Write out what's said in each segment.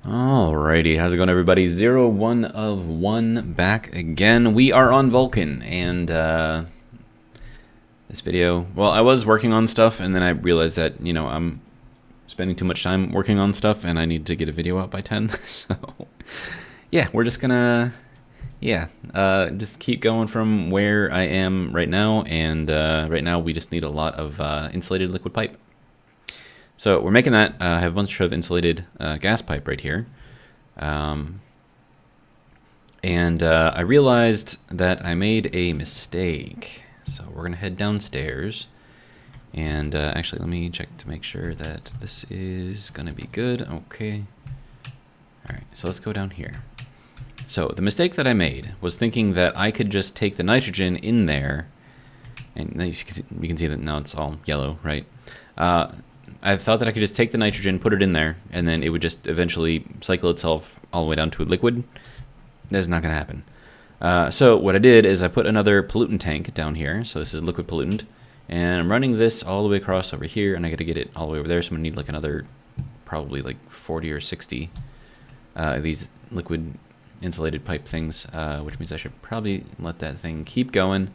Alrighty, how's it going, everybody? 01 of 1 back again. We are on Vulcan, and this video, well, I was working on stuff, and then I realized that, you know, I'm spending too much time working on stuff, and I need to get a video out by 10, so, yeah, we're just gonna, just keep going from where I am right now, and right now we just need a lot of insulated liquid pipe. So we're making that. I have a bunch of insulated gas pipe right here. And I realized that I made a mistake. So we're going to head downstairs. And actually, let me check to make sure that this is going to be good. Okay. All right, so let's go down here. So the mistake that I made was thinking that I could just take the nitrogen in there. And you can see that now it's all yellow, right? I thought that I could just take the nitrogen, put it in there, and then it would just eventually cycle itself all the way down to a liquid. That's not going to happen. So what I did is I put another pollutant tank down here. So this is liquid pollutant. And I'm running this all the way across over here, and I got to get it all the way over there. So I'm going to need like another probably like 40 or 60 these liquid insulated pipe things, which means I should probably let that thing keep going.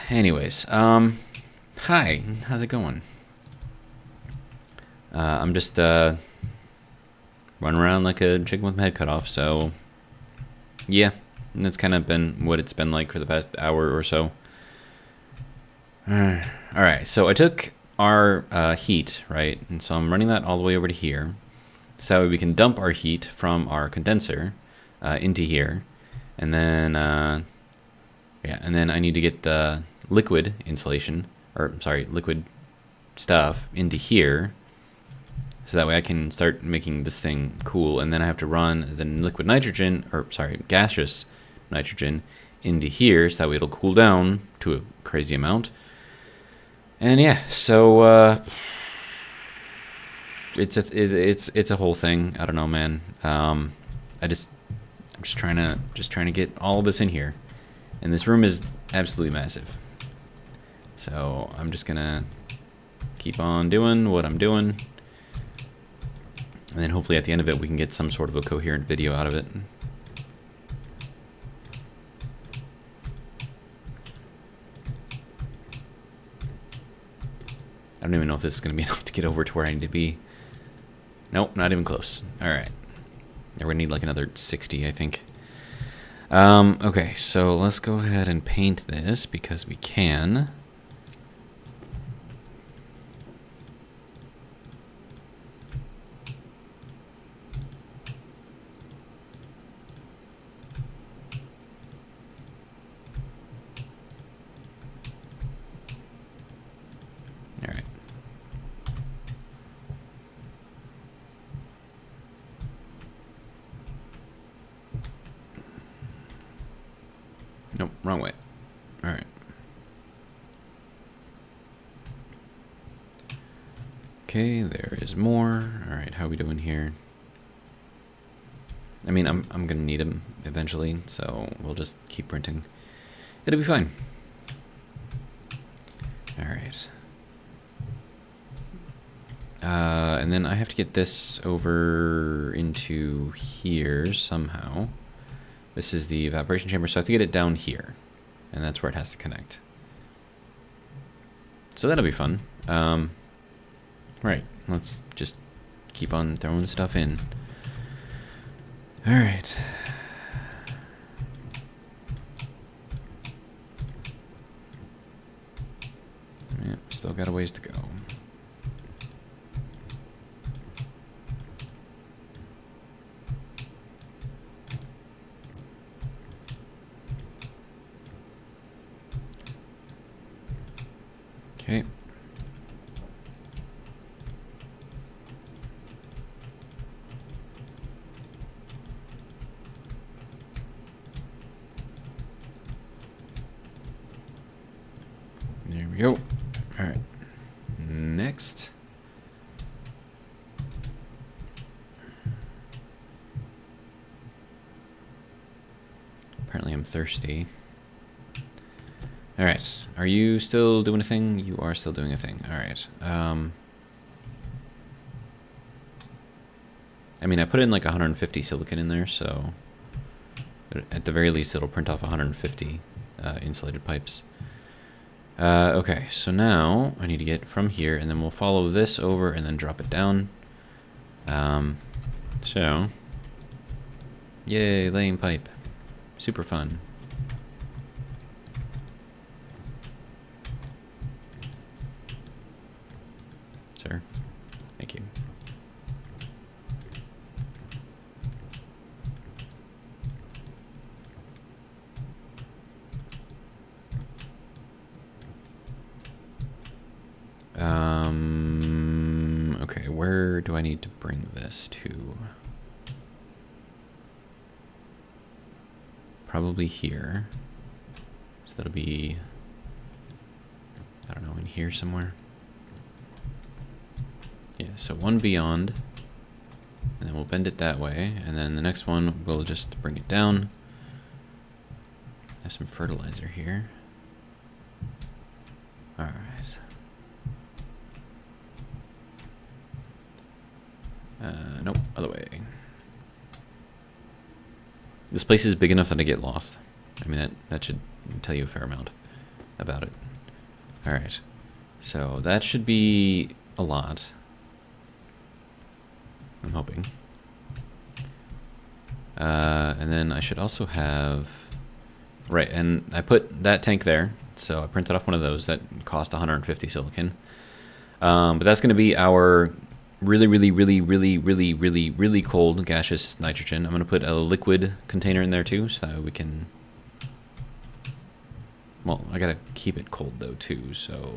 Anyways, hi, how's it going? I'm just running around like a chicken with my head cut off, so yeah, that's kind of been what it's been like for the past hour or so. Alright, so I took our heat, right, and so I'm running that all the way over to here, so that way we can dump our heat from our condenser into here, and then, yeah, and then I need to get the liquid insulation, or sorry, liquid stuff into here, so that way I can start making this thing cool, and then I have to run the liquid nitrogen, or sorry, gaseous nitrogen into here, so that way it'll cool down to a crazy amount. And yeah, so it's a whole thing. I don't know, man. I'm just trying to get all of this in here, and this room is absolutely massive. So I'm just gonna keep on doing what I'm doing, and then hopefully at the end of it we can get some sort of a coherent video out of it. I don't even know if this is gonna be enough to get over to where I need to be. Nope, not even close. Alright. We're gonna need like another 60, I think. Okay, so let's go ahead and paint this because we can. Alright. Nope, wrong way. Alright. Okay, there is more. Alright, how are we doing here? I mean, I'm gonna need them eventually, so we'll just keep printing. It'll be fine. Alright. And then I have to get this over into here somehow. This is the evaporation chamber, so I have to get it down here. And that's where it has to connect. So that'll be fun. Right, let's just keep on throwing stuff in. Alright. Yeah, still got a ways to go. Okay. There we go. All right. Next. Apparently I'm thirsty. Alright, are you still doing a thing? You are still doing a thing. Alright. I mean, I put in like 150 silicon in there, so at the very least it'll print off 150 insulated pipes. Okay, so now I need to get from here, and then we'll follow this over and then drop it down. So, yay, laying pipe. Super fun. Sir, thank you. Okay, where do I need to bring this to? Probably here. So that'll be, I don't know, in here somewhere. Yeah, so one beyond, and then we'll bend it that way, and then the next one we'll just bring it down. Have some fertilizer here. All right. Nope, other way. This place is big enough that I get lost. I mean, that should tell you a fair amount about it. All right, so that should be a lot. I'm hoping. And then I should also have, right, and I put that tank there, so I printed off one of those. That cost 150 silicon. But that's going to be our really cold gaseous nitrogen. I'm going to put a liquid container in there too, so that we can, well, I got to keep it cold though too, so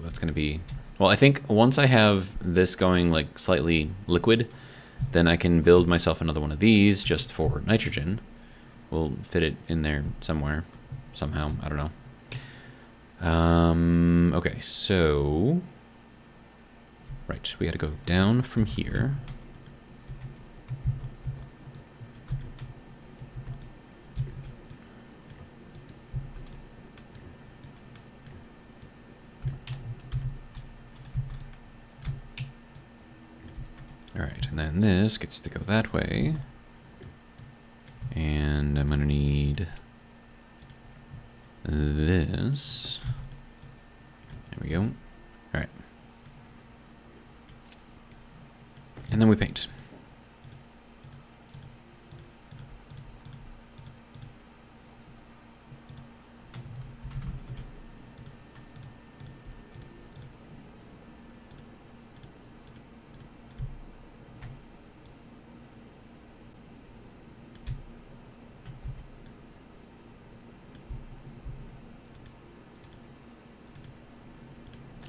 that's going to be, well, I think once I have this going like slightly liquid, then I can build myself another one of these just for nitrogen. We'll fit it in there somewhere, somehow, I don't know. Okay, so, right, we got to go down from here. All right, and then this gets to go that way. And I'm gonna need this. There we go. All right. And then we paint.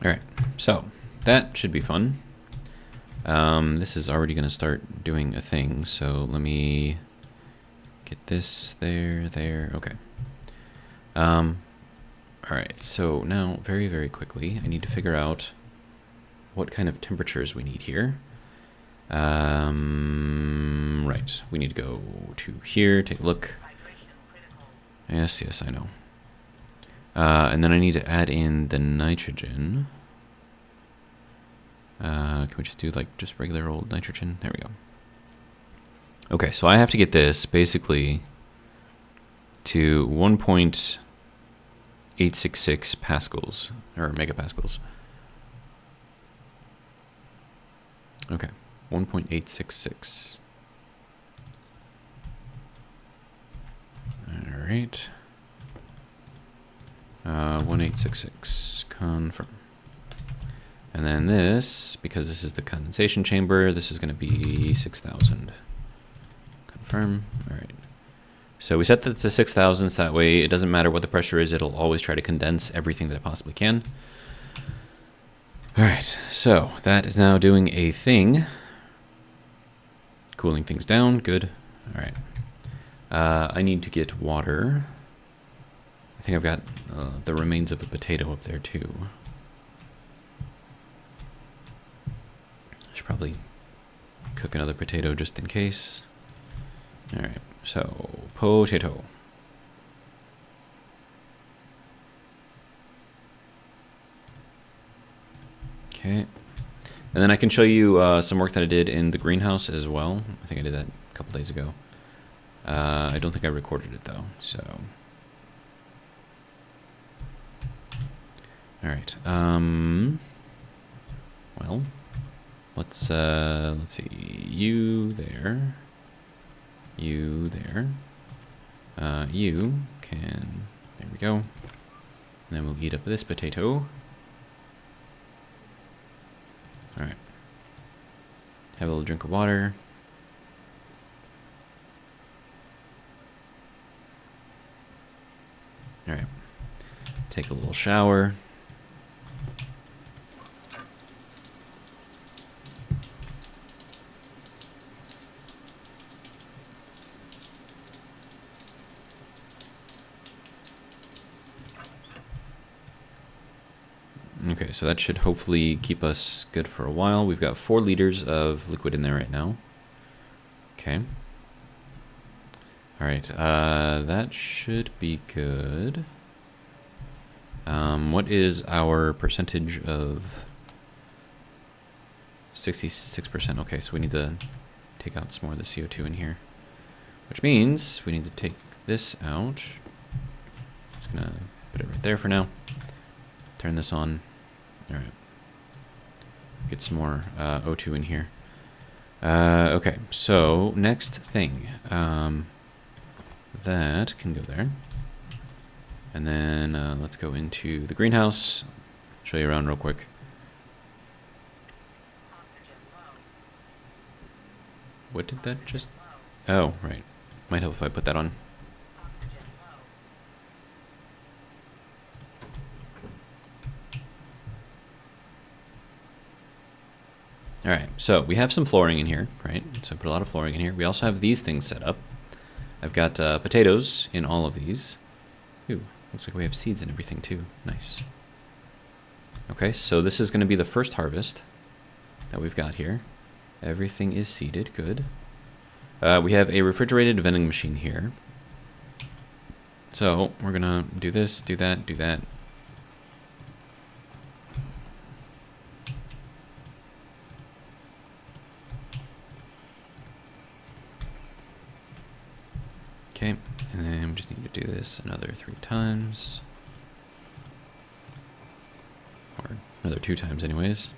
All right, so that should be fun. This is already going to start doing a thing, so let me get this there. Okay. All right, so now very quickly, I need to figure out what kind of temperatures we need here. Right, we need to go to here, take a look. Yes, I know. And then I need to add in the nitrogen. Can we just do like just regular old nitrogen? There we go. Okay, so I have to get this basically to 1.866 pascals, or megapascals. Okay, 1.866. All right. 1866, confirm. And then this, because this is the condensation chamber, this is going to be 6,000. Confirm. All right. So we set this to 6,000, so that way it doesn't matter what the pressure is, it'll always try to condense everything that it possibly can. All right, so that is now doing a thing. Cooling things down, good. All right. I need to get water. I think I've got the remains of a potato up there too. I should probably cook another potato just in case. All right, so potato. Okay, And then I can show you some work that I did in the greenhouse as well. I think I did that a couple days ago. I don't think I recorded it though, so. All right. Well, let's see. You there. You there. You can. There we go. And then we'll eat up this potato. All right. Have a little drink of water. All right. Take a little shower. Okay, so that should hopefully keep us good for a while. We've got 4 liters of liquid in there right now. Okay. All right, that should be good. What is our percentage of 66%? Okay, so we need to take out some more of the CO2 in here, which means we need to take this out. Just gonna put it right there for now. Turn this on. All right. Get some more O2 in here. Okay, so next thing. That can go there. And then let's go into the greenhouse. Show you around real quick. What did that just... Oh, right. Might help if I put that on. All right, so we have some flooring in here, right? So I put a lot of flooring in here. We also have these things set up. I've got potatoes in all of these. Ooh, looks like we have seeds and everything too. Nice. Okay, so this is going to be the first harvest that we've got here. Everything is seeded, good. We have a refrigerated vending machine here. So we're going to do this, do that, do that. Okay, and then we just need to do this another 3 times. Or another 2 times anyways.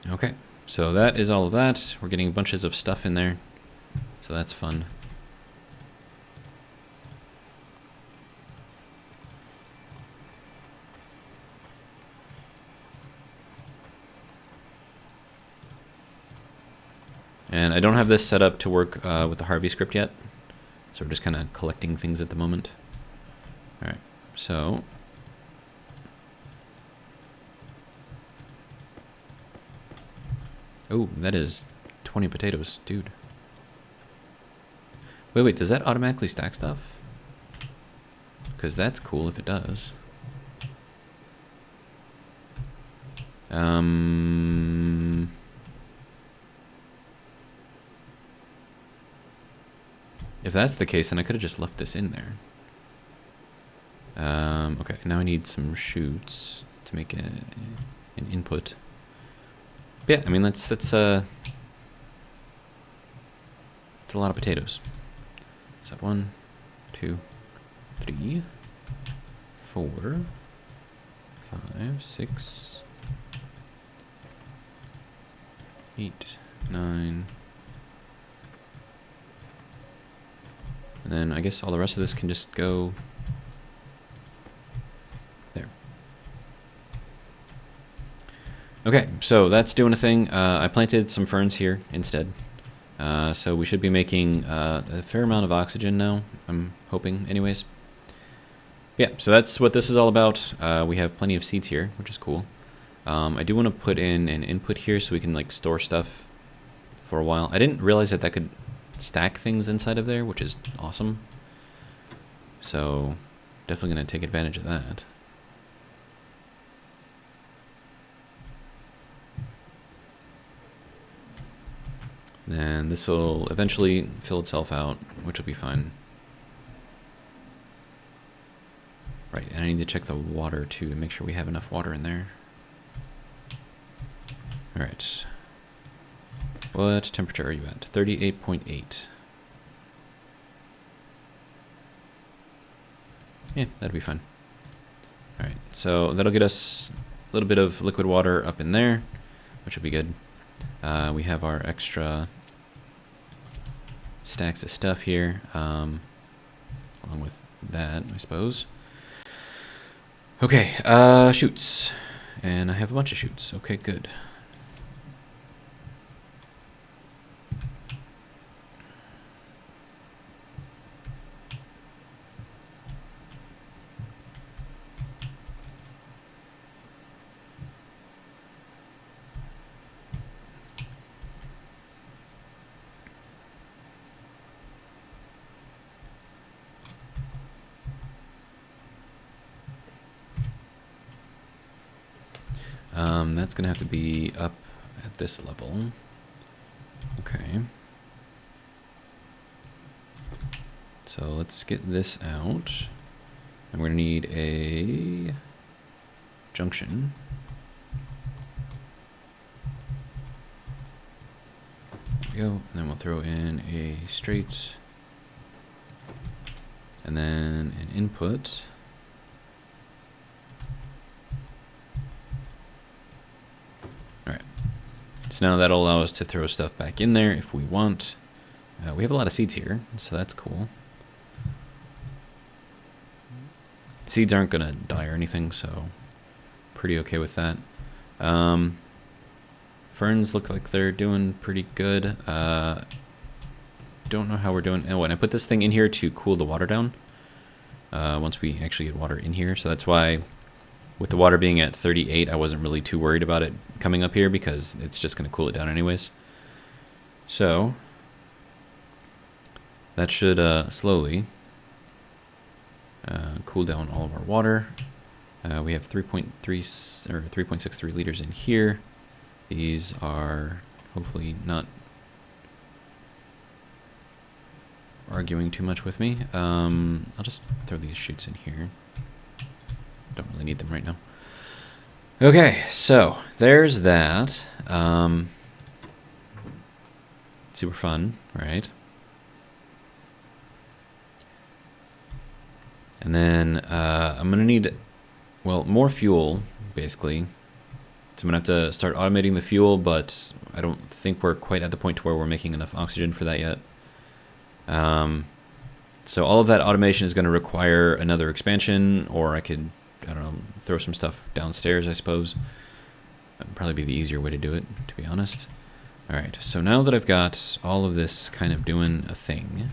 Okay, so that is all of that. We're getting bunches of stuff in there, so that's fun. And I don't have this set up to work with the Harvey script yet, so we're just kind of collecting things at the moment. All right, so oh, that is 20 potatoes, dude. Wait, does that automatically stack stuff? Because that's cool if it does. If that's the case, then I could have just left this in there. Okay, now I need some shoots to make an input. But yeah, I mean that's a lot of potatoes. So 1, 2, 3, 4, 5, 6, 8, 9. And then I guess all the rest of this can just go there. Okay, so that's doing a thing. I planted some ferns here instead. So we should be making a fair amount of oxygen now, I'm hoping anyways. Yeah, so that's what this is all about. We have plenty of seeds here, which is cool. I do want to put in an input here so we can like store stuff for a while. I didn't realize that could stack things inside of there, which is awesome. So definitely going to take advantage of that. Then this will eventually fill itself out, which will be fine. Right, and I need to check the water too to make sure we have enough water in there. All right. What temperature are you at? 38.8. Yeah, that'd be fine. All right, so that'll get us a little bit of liquid water up in there, which will be good. We have our extra stacks of stuff here, along with that, I suppose. Okay, shoots. And I have a bunch of shoots. Okay, good. That's gonna have to be up at this level. Okay. So let's get this out. And we're gonna need a junction. There we go. And then we'll throw in a straight. And then an input. So now that'll allow us to throw stuff back in there if we want. We have a lot of seeds here, so that's cool. Seeds aren't going to die or anything, so pretty okay with that. Ferns look like they're doing pretty good. Don't know how we're doing. Oh, and I put this thing in here to cool the water down once we actually get water in here. So that's why with the water being at 38, I wasn't really too worried about it coming up here because it's just going to cool it down anyways. So that should slowly cool down all of our water. We have 3.3 or 3.63 liters in here. These are hopefully not arguing too much with me. I'll just throw these chutes in here. Don't really need them right now. Okay, so there's that. Super fun, right? And then I'm gonna need, well, more fuel, basically. So I'm gonna have to start automating the fuel, but I don't think we're quite at the point to where we're making enough oxygen for that yet. So all of that automation is gonna require another expansion, or I could, I don't know, throw some stuff downstairs, I suppose. That'd probably be the easier way to do it, to be honest. All right, so now that I've got all of this kind of doing a thing.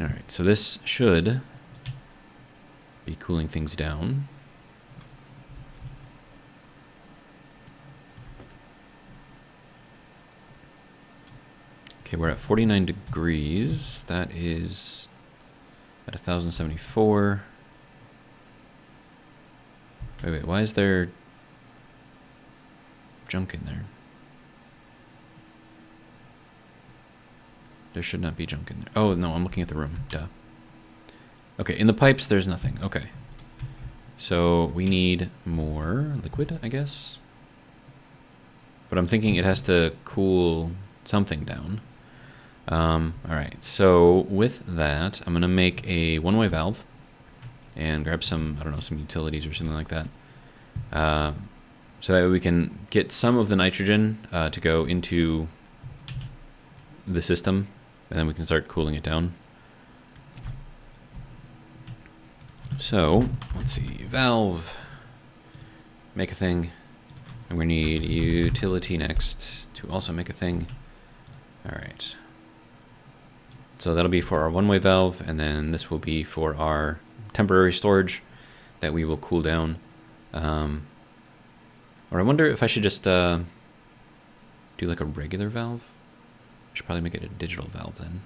All right, so this should be cooling things down. Okay, we're at 49 degrees. That is at 1074. Wait, why is there junk in there? There should not be junk in there. Oh, no, I'm looking at the room. Duh. Okay, in the pipes, there's nothing. Okay. So we need more liquid, I guess. But I'm thinking it has to cool something down. All right, so with that, I'm going to make a one-way valve and grab some, I don't know, some utilities or something like that. So that way we can get some of the nitrogen to go into the system, and then we can start cooling it down. So, let's see, valve, make a thing, and we need utility next to also make a thing. All right. So that'll be for our one-way valve, and then this will be for our temporary storage that we will cool down. Or I wonder if I should just do like a regular valve. I should probably make it a digital valve then.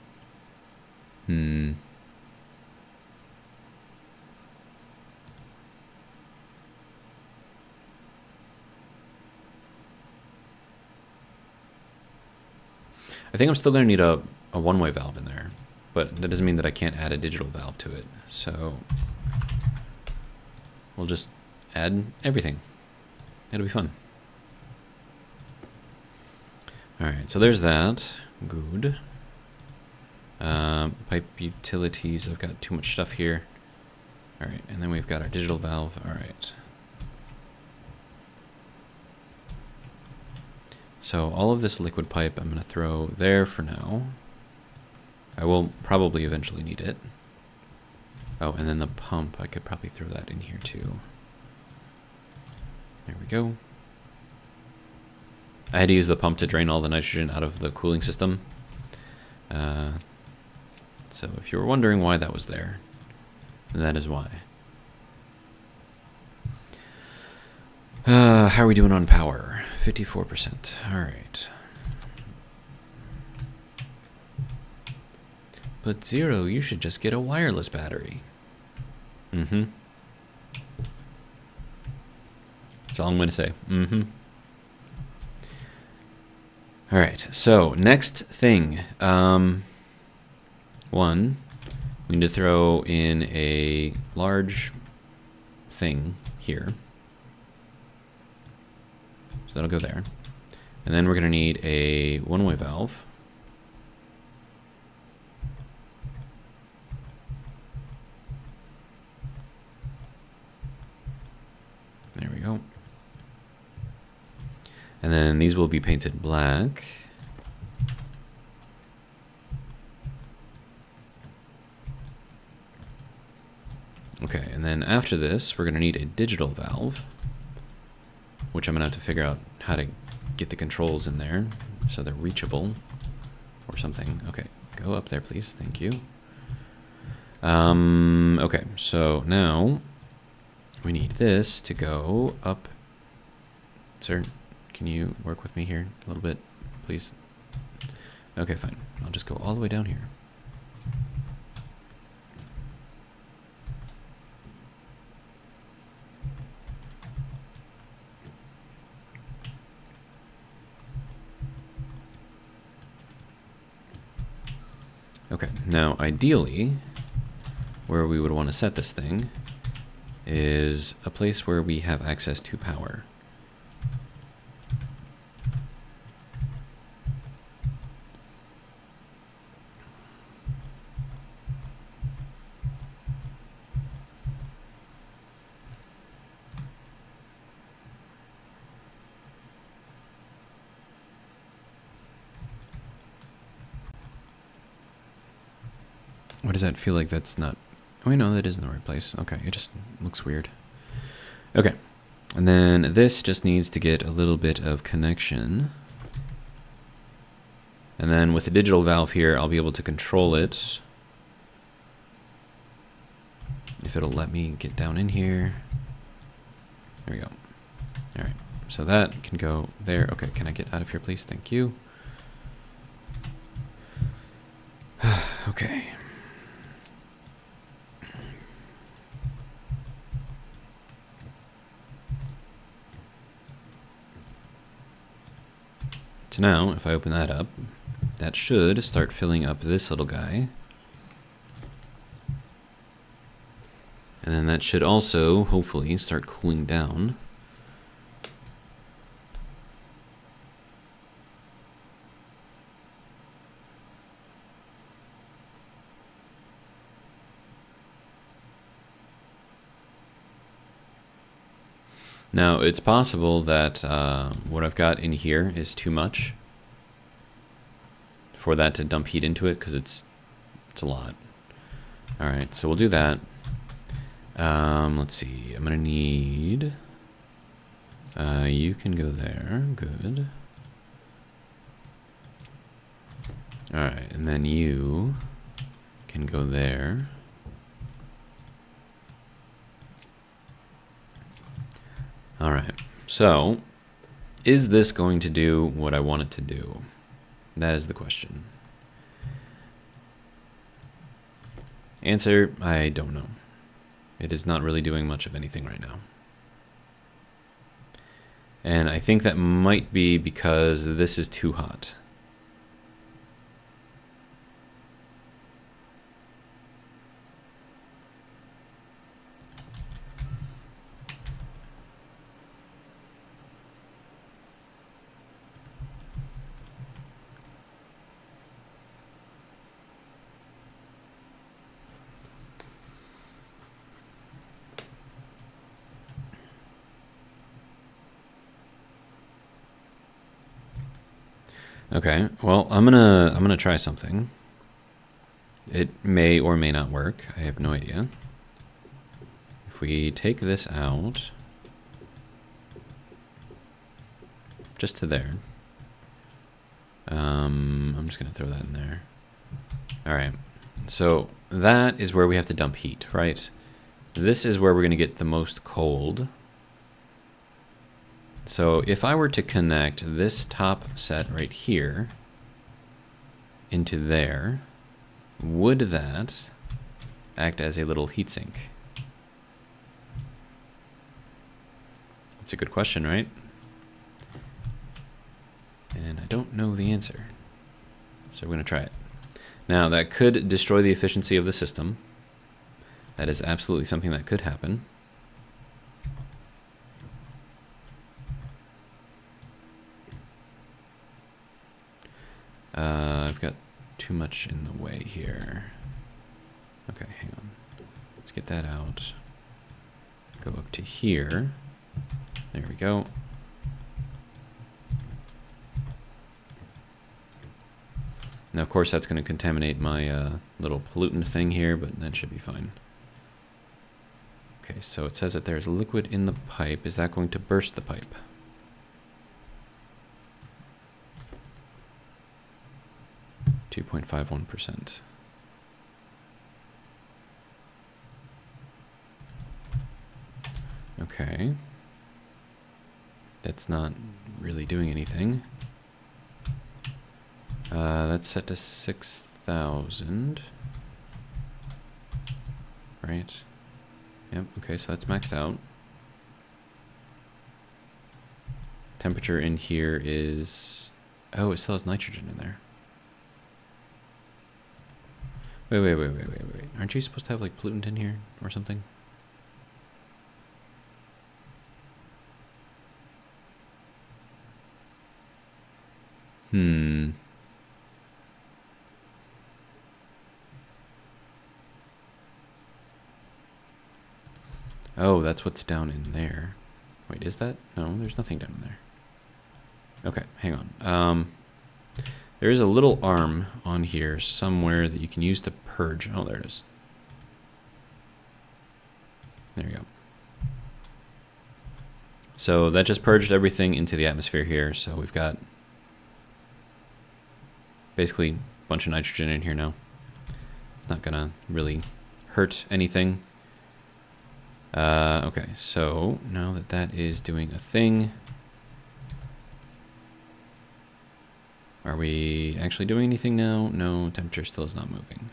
I think I'm still going to need a one-way valve in there. but that doesn't mean that I can't add a digital valve to it. So we'll just add everything. It'll be fun. Alright, so there's that. Good. Pipe utilities, I've got too much stuff here. Alright, and then we've got our digital valve. Alright. So all of this liquid pipe I'm going to throw there for now. I will probably eventually need it. Oh, and then the pump, I could probably throw that in here too. There we go. I had to use the pump to drain all the nitrogen out of the cooling system. So if you were wondering why that was there, that is why. How are we doing on power? 54%. Alright. But Zero, you should just get a wireless battery. Mm-hmm. That's all I'm going to say. Mm-hmm. Alright, so next thing. One, we need to throw in a large thing here. So that'll go there. And then we're going to need a one-way valve. There we go. And then these will be painted black. Okay, and then after this, we're going to need a digital valve, which I'm going to have to figure out how to get the controls in there so they're reachable or something. Okay, go up there, please. Thank you. Okay, so now we need this to go up. Sir, can you work with me here a little bit, please? Okay, fine. I'll just go all the way down here. Okay, now ideally, where we would want to set this thing is a place where we have access to power. Why does that feel like that's not... Oh, wait, no, that is in the right place. Okay, it just looks weird. Okay, and then this just needs to get a little bit of connection. And then with the digital valve here, I'll be able to control it. If it'll let me get down in here. There we go. All right, so that can go there. Okay, can I get out of here, please? Thank you. Okay. So now, if I open that up, that should start filling up this little guy. And then that should also, hopefully, start cooling down. Now, it's possible that what I've got in here is too much for that to dump heat into it, because it's a lot. All right, so we'll do that. Let's see. I'm gonna need. You can go there. Good. All right, and then you can go there. All right, so is this going to do what I want it to do? That is the question. Answer, I don't know. It is not really doing much of anything right now. And I think that might be because this is too hot. Okay, well, I'm gonna try something. It may or may not work. I have no idea. If we take this out, just to there. I'm just gonna throw that in there. All right, so that is where we have to dump heat, right? This is where we're gonna get the most cold. So if I were to connect this top set right here into there, would that act as a little heatsink? That's a good question, right? And I don't know the answer. So we're going to try it. Now, that could destroy the efficiency of the system. That is absolutely something that could happen. I've got too much in the way here. Okay, hang on. Let's get that out. Go up to here. There we go. Now, of course, that's going to contaminate my little pollutant thing here, but that should be fine. Okay, so it says that there's liquid in the pipe. Is that going to burst the pipe? .51%. Okay. That's not really doing anything. That's set to 6,000. Right. Yep, okay, so that's maxed out. Temperature in here is... Oh, it still has nitrogen in there. Wait. Aren't you supposed to have, like, pollutant in here or something? Oh, that's what's down in there. Wait, is that? No, there's nothing down in there. Okay, hang on. There is a little arm on here somewhere that you can use to purge. Oh, there it is. There you go. So that just purged everything into the atmosphere here. So we've got basically a bunch of nitrogen in here now. It's not gonna really hurt anything. Okay, so now that that is doing a thing, are we actually doing anything now? No, temperature still is not moving.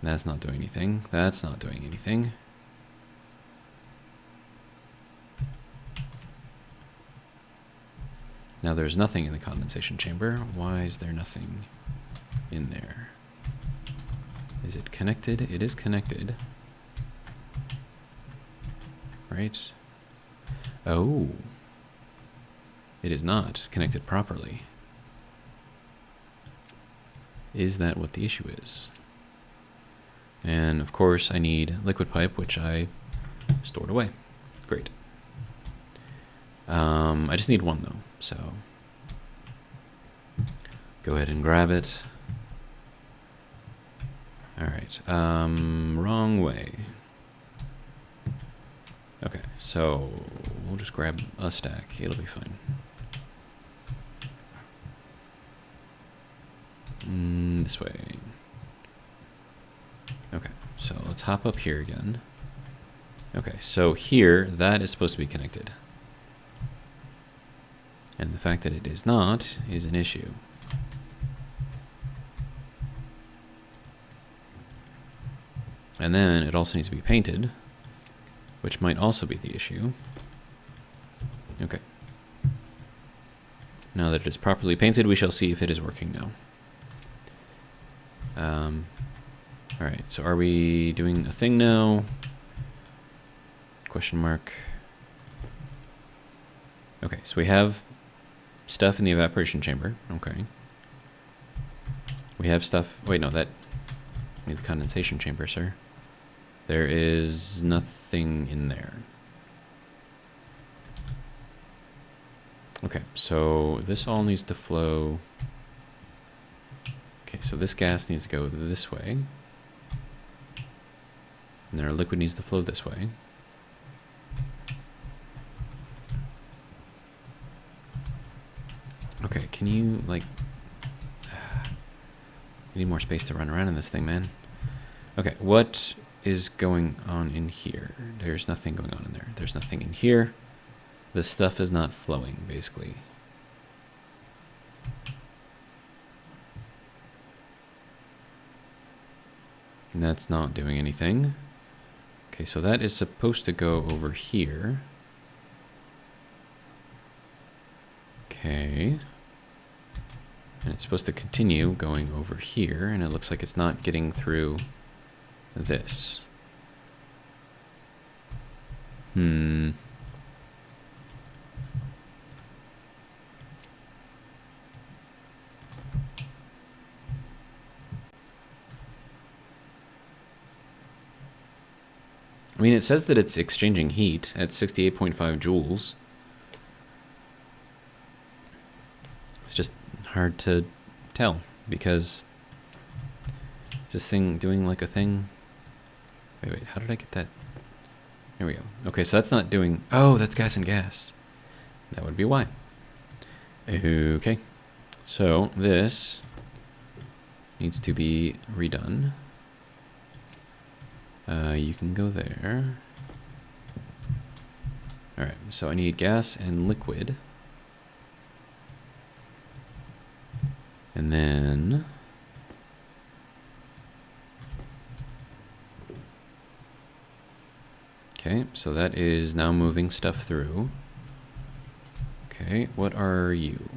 That's not doing anything. That's not doing anything. Now there's nothing in the condensation chamber. Why is there nothing in there? Is it connected? It is connected. Right? Oh. It is not connected properly. Is that what the issue is? And of course I need liquid pipe, which I stored away. Great. I just need one though, so go ahead and grab it. Alright, wrong way. Okay, so we'll just grab a stack. It'll be fine. This way. Okay, so let's hop up here again. Okay, so here, that is supposed to be connected. And the fact that it is not is an issue. And then it also needs to be painted, which might also be the issue. Okay. Now that it is properly painted, we shall see if it is working now. Alright, so are we doing a thing now? Question mark. Okay, so we have stuff in the evaporation chamber. Okay. We have stuff... Wait, no, that... We need the condensation chamber, sir. There is nothing in there. Okay, so this all needs to flow. Okay, so this gas needs to go this way. And then our liquid needs to flow this way. Okay, can you, like... I need more space to run around in this thing, man. Okay, what is going on in here? There's nothing going on in there. There's nothing in here. The stuff is not flowing, basically. And that's not doing anything. Okay, so that is supposed to go over here. Okay. And it's supposed to continue going over here, and it looks like it's not getting through this. I mean, it says that it's exchanging heat at 68.5 joules. It's just hard to tell, because is this thing doing like a thing? Wait, how did I get that? There we go. Okay, so that's not doing... Oh, that's gas and gas. That would be why. Okay, so this needs to be redone. You can go there. Alright, so I need gas and liquid. And then... Okay, so that is now moving stuff through. Okay, what are you?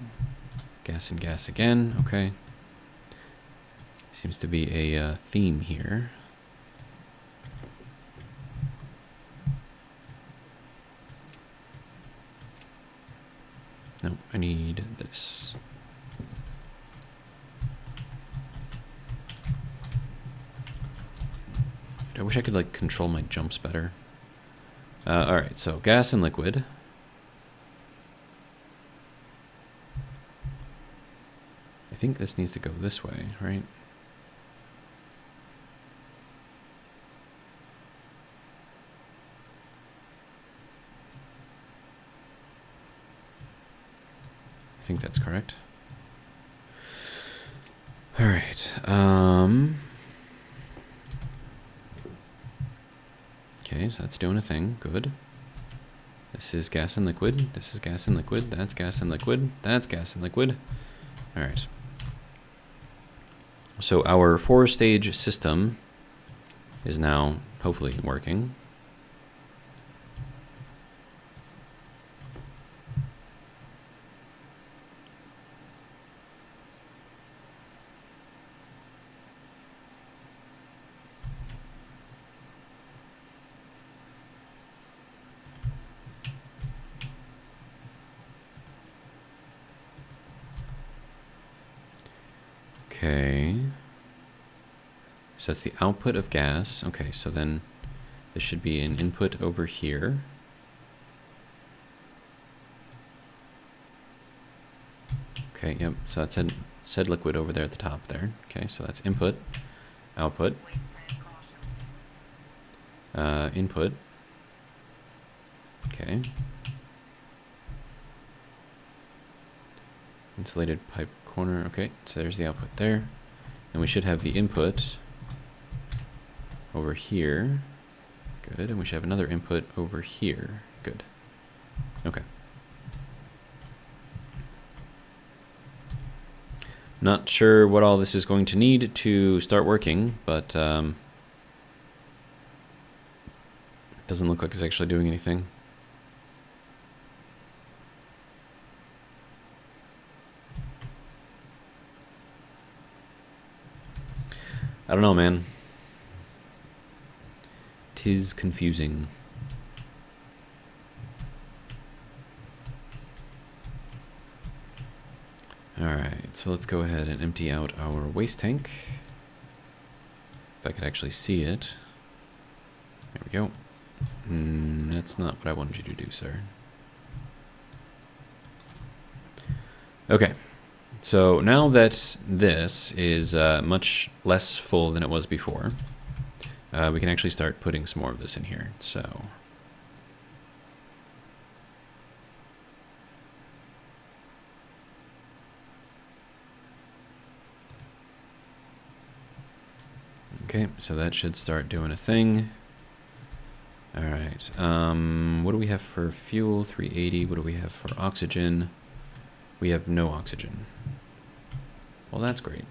Gas and gas again, okay. Seems to be a theme here. No, I need this. I wish I could like control my jumps better. Alright, so gas and liquid. I think this needs to go this way, right? I think that's correct. Alright, okay, so that's doing a thing, good. This is gas and liquid, this is gas and liquid, that's gas and liquid, that's gas and liquid. Alright. So our 4-stage system is now hopefully working. Okay. So that's the output of gas. Okay, so then this should be an input over here. Okay, yep, so that's said liquid over there at the top there. Okay, so that's input, output, input. Okay. Insulated pipe corner. Okay, so there's the output there. And we should have the input over here. Good, and we should have another input over here. Good. Okay. Not sure what all this is going to need to start working, but doesn't look like it's actually doing anything. I don't know, man. 'Tis confusing. Alright, so let's go ahead and empty out our waste tank. If I could actually see it. There we go. That's not what I wanted you to do, sir. Okay, so now that this is much less full than it was before, we can actually start putting some more of this in here. So okay, so that should start doing a thing. All right, what do we have for fuel? 380. What do we have for oxygen? We have no oxygen. Well, that's great.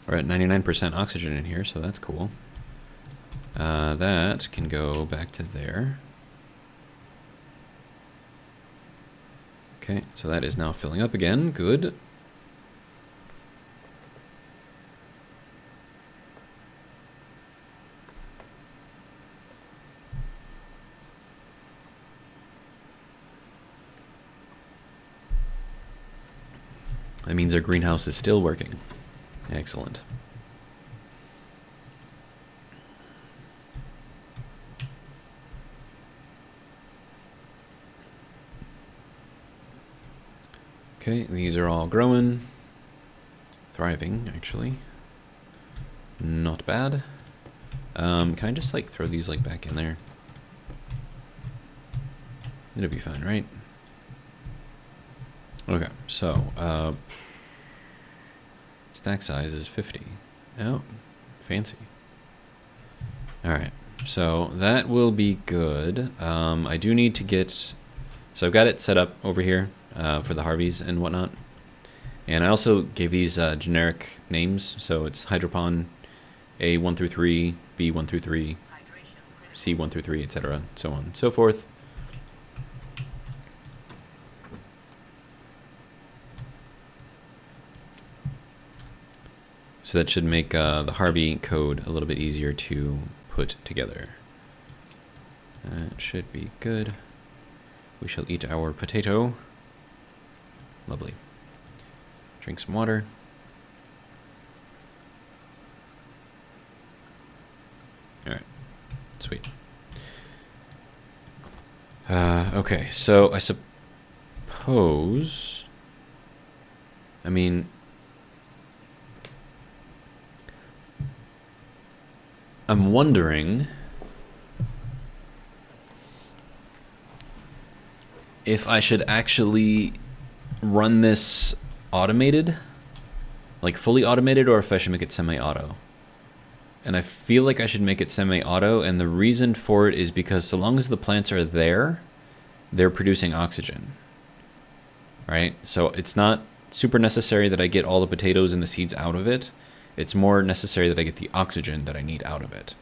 We're at 99% oxygen in here, so that's cool. That can go back to there. Okay, so that is now filling up again. Good. That means our greenhouse is still working. Excellent. Okay, these are all growing. Thriving, actually. Not bad. Can I just, like, throw these, like, back in there? It'll be fine, right? Okay, so, stack size is 50. Oh, fancy. Alright, so that will be good. I do need to get... So I've got it set up over here for the Harveys and whatnot. And I also gave these generic names. So it's Hydropon A1 through 3, B1 through 3, C1 through 3, etc. So on and so forth. So that should make the Harvey code a little bit easier to put together. That should be good. We shall eat our potato. Lovely. Drink some water. Alright. Sweet. Okay, so I suppose... I mean... I'm wondering if I should actually run this automated, like fully automated, or if I should make it semi-auto. And I feel like I should make it semi-auto, and the reason for it is because so long as the plants are there, they're producing oxygen, right? So it's not super necessary that I get all the potatoes and the seeds out of it. It's more necessary that I get the oxygen that I need out of it.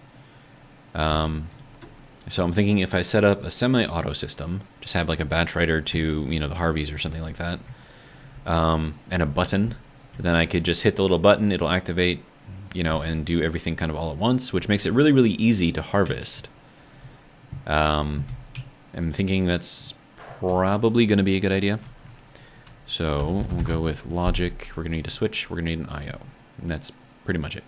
So I'm thinking if I set up a semi-auto system, just have like a batch writer to, you know, the Harveys or something like that, and a button, then I could just hit the little button, it'll activate, you know, and do everything kind of all at once, which makes it really, really easy to harvest. I'm thinking that's probably going to be a good idea. So we'll go with logic. We're going to need a switch. We're going to need an IO. And that's pretty much it.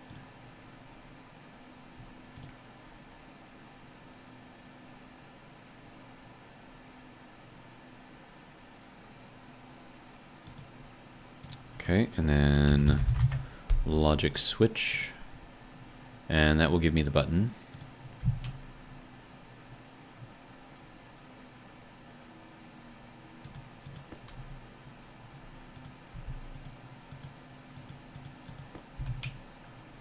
Okay, and then logic switch. And that will give me the button.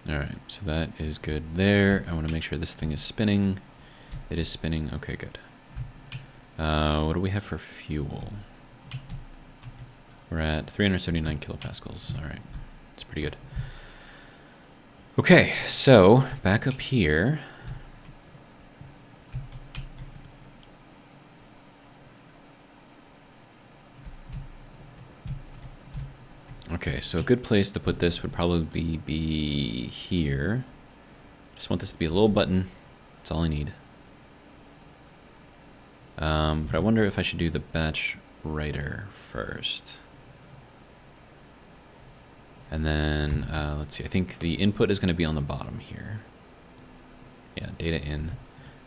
Alright, so that is good there. I want to make sure this thing is spinning. It is spinning. Okay, good. What do we have for fuel? We're at 379 kilopascals. Alright, that's pretty good. Okay, so back up here. Okay, so a good place to put this would probably be here. Just want this to be a little button. That's all I need. But I wonder if I should do the batch writer first. And then, let's see, I think the input is going to be on the bottom here. Yeah, data in.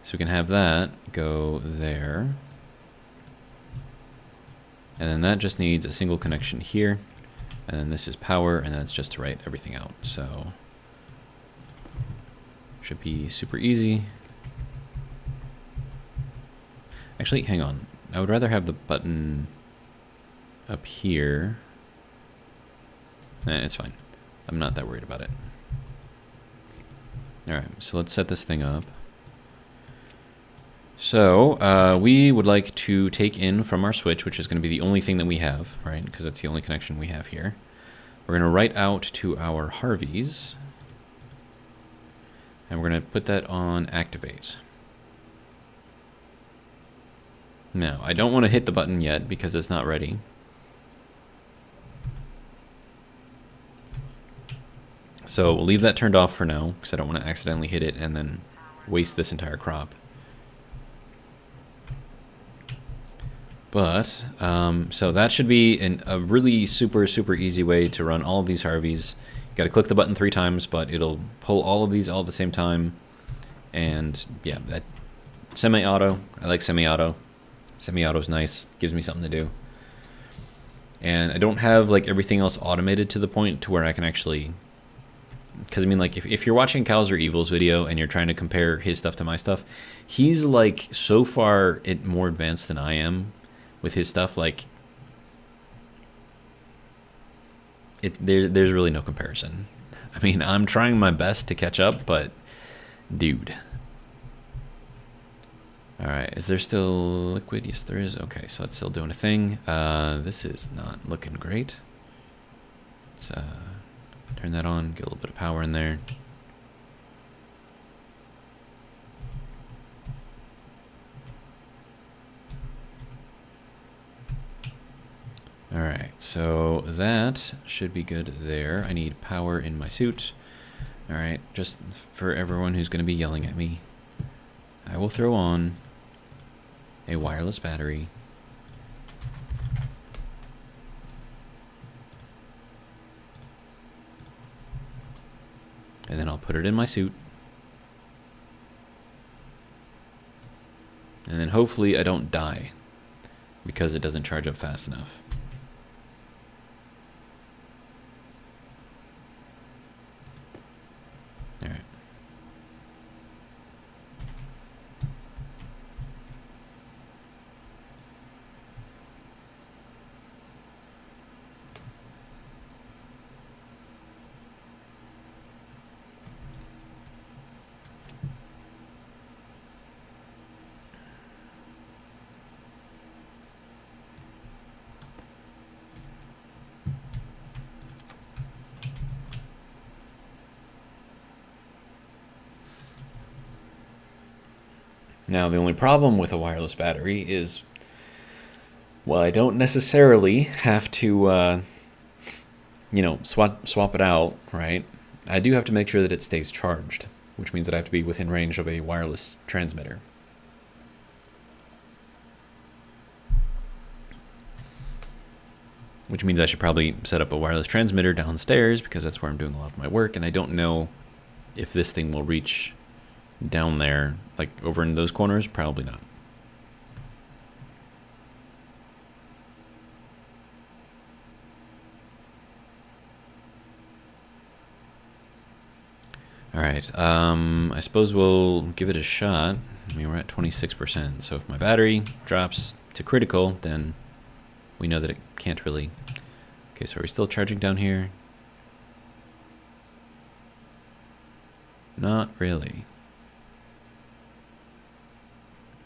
So we can have that go there. And then that just needs a single connection here. And then this is power, and that's just to write everything out. So should be super easy. Actually, hang on. I would rather have the button up here. It's fine. I'm not that worried about it. Alright, so let's set this thing up. So, we would like to take in from our switch, which is going to be the only thing that we have, right? Because that's the only connection we have here. We're going to write out to our Harveys. And we're going to put that on activate. Now, I don't want to hit the button yet because it's not ready. So we'll leave that turned off for now because I don't want to accidentally hit it and then waste this entire crop. But, so that should be a really super easy way to run all of these Harveys. You got to click the button 3 times, but it'll pull all of these all at the same time. And yeah, that semi-auto. I like semi-auto. Semi-auto's nice. Gives me something to do. And I don't have like everything else automated to the point to where I can actually... Because I mean, like, if you're watching Cal's or Evil's video and you're trying to compare his stuff to my stuff, he's like so far more advanced than I am with his stuff. Like, there's really no comparison. I mean, I'm trying my best to catch up, but dude. All right, is there still liquid? Yes, there is. Okay, so it's still doing a thing. This is not looking great. Let's turn that on, get a little bit of power in there. All right, so that should be good there. I need power in my suit. All right, just for everyone who's going to be yelling at me, I will throw on a wireless battery. And then I'll put it in my suit. And then hopefully I don't die because it doesn't charge up fast enough. All right. Now, the only problem with a wireless battery is, well, I don't necessarily have to, swap it out, right? I do have to make sure that it stays charged, which means that I have to be within range of a wireless transmitter. Which means I should probably set up a wireless transmitter downstairs because that's where I'm doing a lot of my work, and I don't know if this thing will reach down there, like over in those corners. Probably not. All right, I suppose we'll give it a shot. I mean, we're at 26%, so if my battery drops to critical, then we know that it can't really... Okay, so are we still charging down here? Not really.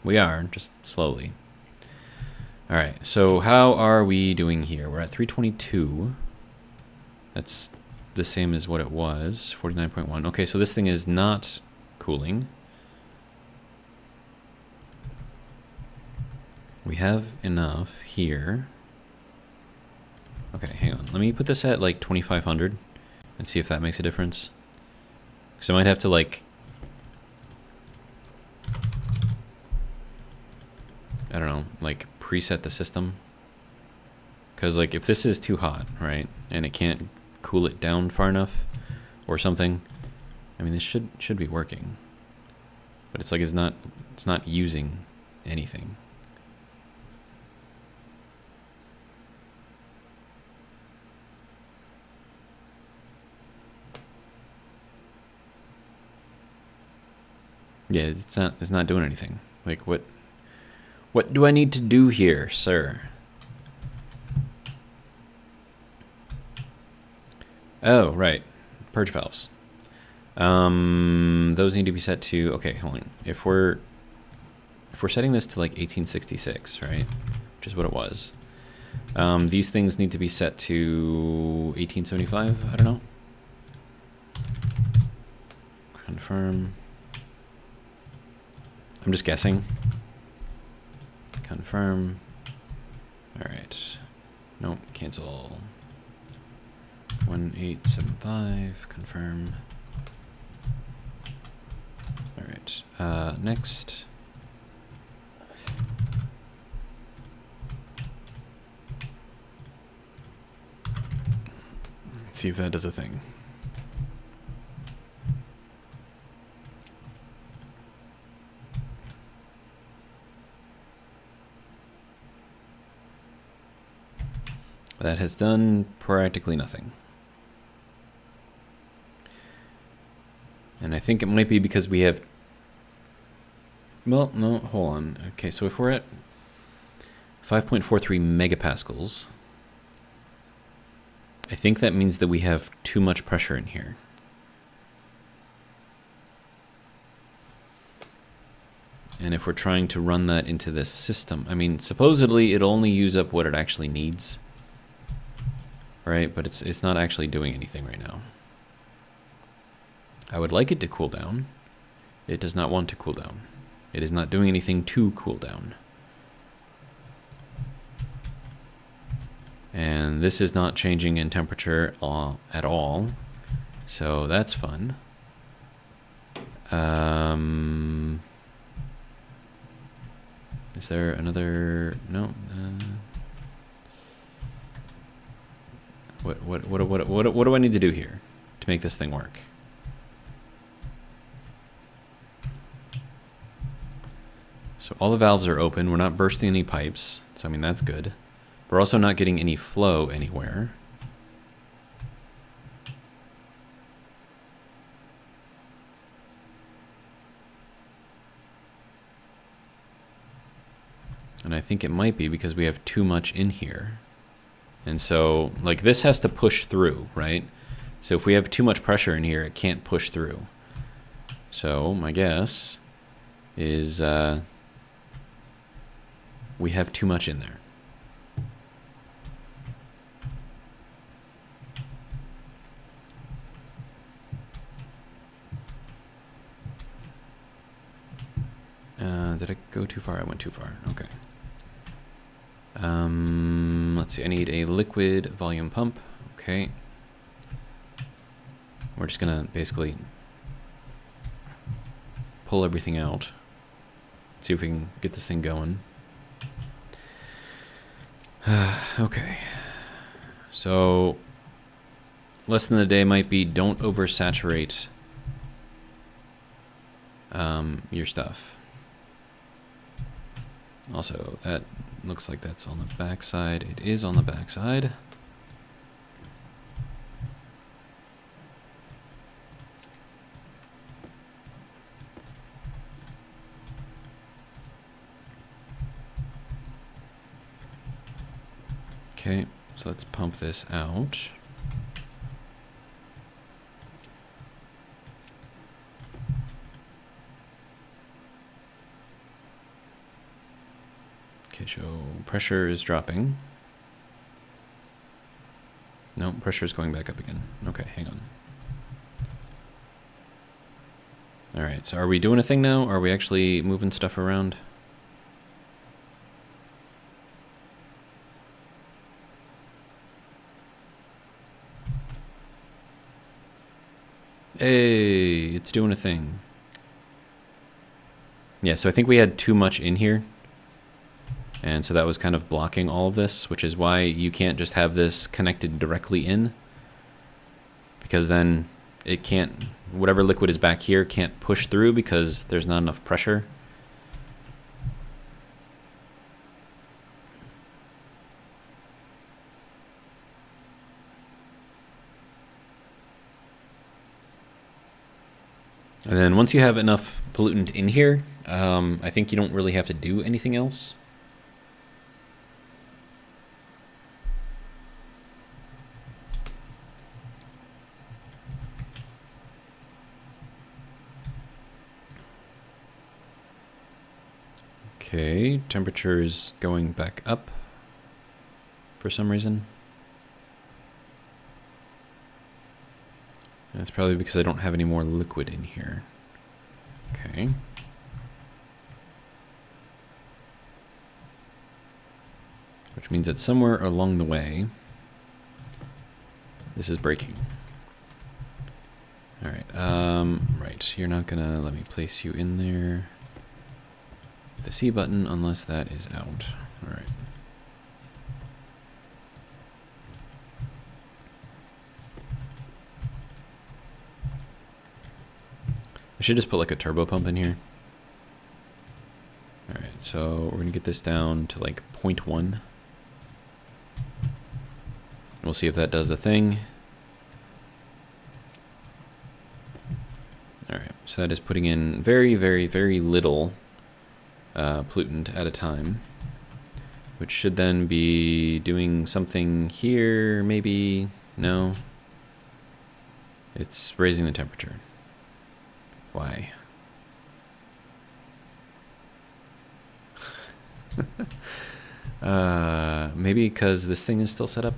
We are, just slowly. All right, so how are we doing here? We're at 322. That's the same as what it was, 49.1. Okay, so this thing is not cooling. We have enough here. Okay, hang on. Let me put this at like 2500 and see if that makes a difference. Because I might have to like... I don't know, like preset the system. Because like if this is too hot, right, and it can't cool it down far enough or something. I mean, this should be working. But it's like it's not using anything. Yeah, it's not doing anything. Like what do I need to do here, sir? Oh, right. Purge valves. Those need to be set to, okay, hold on. If we're setting this to like 1866, right? Which is what it was. These things need to be set to 1875, I don't know. Confirm. I'm just guessing. Confirm. All right. Nope, cancel. 1875, confirm. All right, next. Let's see if that does a thing. That has done practically nothing. And I think it might be because we have... Well, no, hold on. Okay, so if we're at 5.43 megapascals, I think that means that we have too much pressure in here. And if we're trying to run that into this system, I mean, supposedly it'll only use up what it actually needs. Right, but it's not actually doing anything right now. I would like it to cool down. It does not want to cool down. It is not doing anything to cool down. And this is not changing in temperature at all. So that's fun. Is there another... No. What do I need to do here to make this thing work? So all the valves are open. We're not bursting any pipes. So I mean, that's good. We're also not getting any flow anywhere. And I think it might be because we have too much in here. And so, like, this has to push through, right? So if we have too much pressure in here, it can't push through. So my guess is we have too much in there. Did I go too far? I went too far. Okay. Let's see. I need a liquid volume pump. Okay. We're just gonna basically pull everything out. See if we can get this thing going. Okay. So, lesson of the day might be don't oversaturate your stuff. Also, that looks like that's on the back side. It is on the back side. Okay, so let's pump this out. Okay, so pressure is dropping. No, pressure is going back up again. Okay, hang on. All right, so are we doing a thing now? Are we actually moving stuff around? Hey, it's doing a thing. Yeah, so I think we had too much in here. And so that was kind of blocking all of this, which is why you can't just have this connected directly in. because then it can't, whatever liquid is back here can't push through because there's not enough pressure. And then once you have enough pollutant in here, I think you don't really have to do anything else. Okay, temperature is going back up for some reason. That's probably because I don't have any more liquid in here. Okay. Which means that somewhere along the way, this is breaking. All right, right, you're not gonna let me place you in there. The C button unless that is out. All right. I should just put like a turbo pump in here. All right, so we're gonna get this down to like 0.1. We'll see if that does the thing. All right, so that is putting in very, very, very little pollutant at a time, which should then be doing something here, maybe. No. It's raising the temperature. Why? Maybe because this thing is still set up?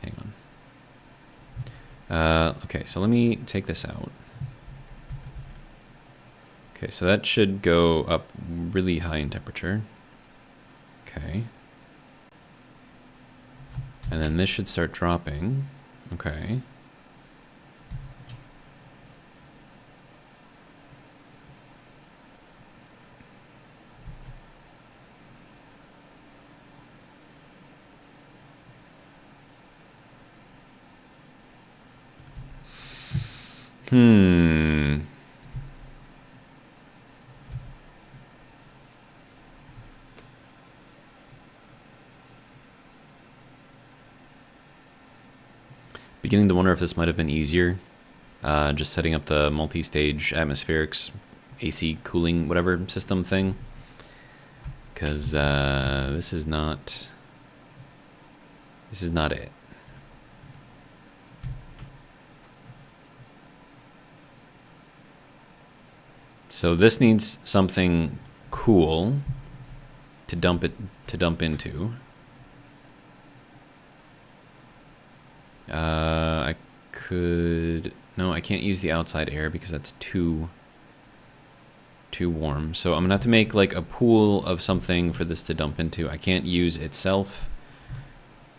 Hang on. Okay, so let me take this out. Okay, so that should go up really high in temperature. Okay. And then this should start dropping. Okay. Beginning to wonder if this might have been easier. Just setting up the multi-stage atmospherics AC cooling whatever system thing. Because this is not it. So this needs something cool to dump into. I could, no, I can't use the outside air because that's too warm. So I'm gonna have to make like a pool of something for this to dump into. I can't use itself.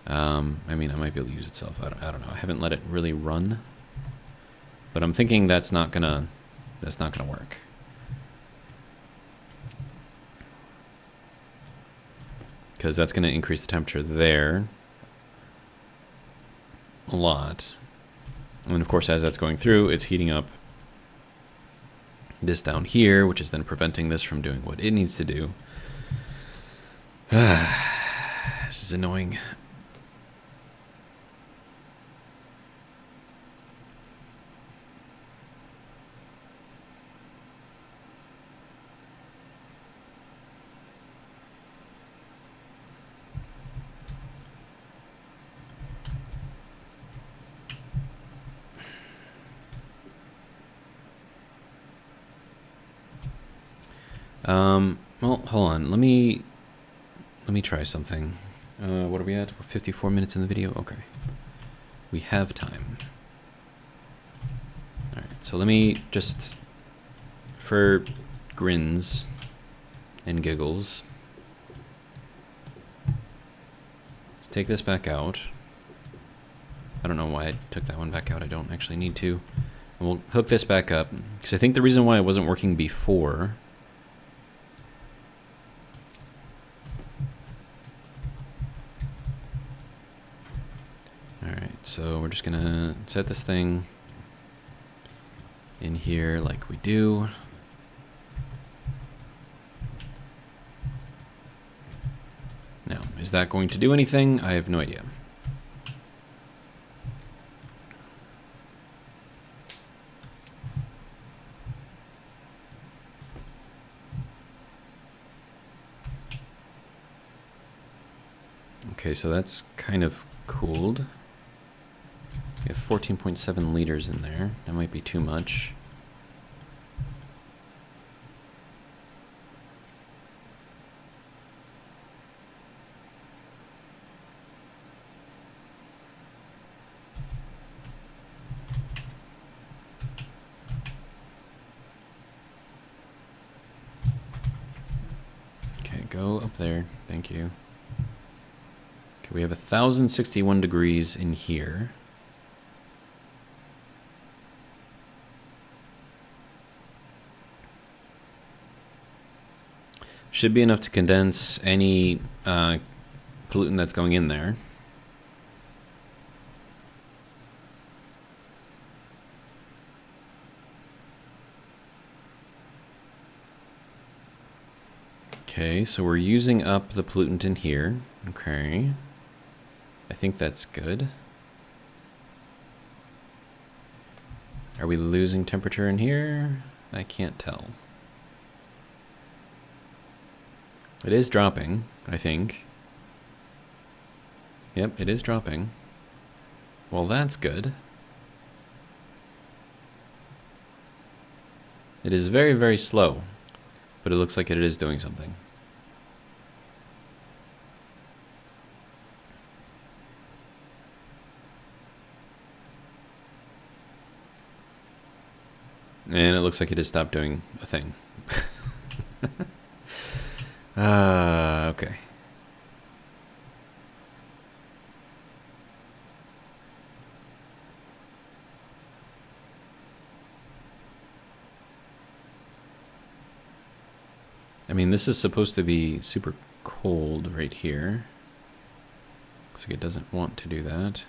I mean, I might be able to use itself. I don't know. I haven't let it really run, but I'm thinking that's not gonna work. Because that's going to increase the temperature there a lot. And of course, as that's going through, it's heating up this down here, which is then preventing this from doing what it needs to do. This is annoying. Well, hold on. Let me try something. What are we at? We're 54 minutes in the video. Okay. We have time. All right. So let me just, for grins and giggles, let's take this back out. I don't know why I took that one back out. I don't actually need to. And we'll hook this back up because I think the reason why it wasn't working before . so we're just gonna set this thing in here like we do. Now, is that going to do anything? I have no idea. Okay, so that's kind of cooled. We have 14.7 liters in there. That might be too much. Okay, go up there. Thank you. Okay, we have 1,061 degrees in here. Should be enough to condense any pollutant that's going in there. Okay, so we're using up the pollutant in here. Okay. I think that's good. Are we losing temperature in here? I can't tell. It is dropping, I think. Yep, it is dropping. Well, that's good. It is very, very slow, but it looks like it is doing something. And it looks like it has stopped doing a thing. Okay. I mean, this is supposed to be super cold right here. Looks like it doesn't want to do that.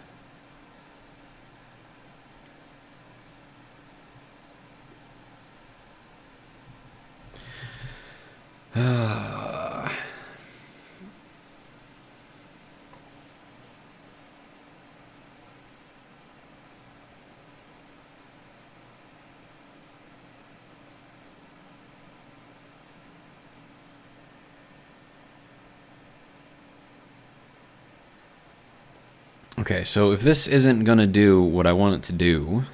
Okay, so if this isn't going to do what I want it to do,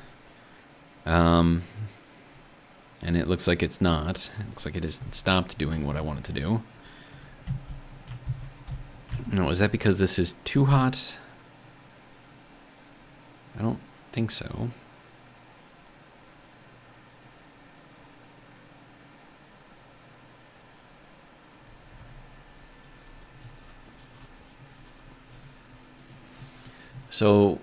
and it looks like it's not, it looks like it has stopped doing what I want it to do. No, is that because this is too hot? I don't think so. So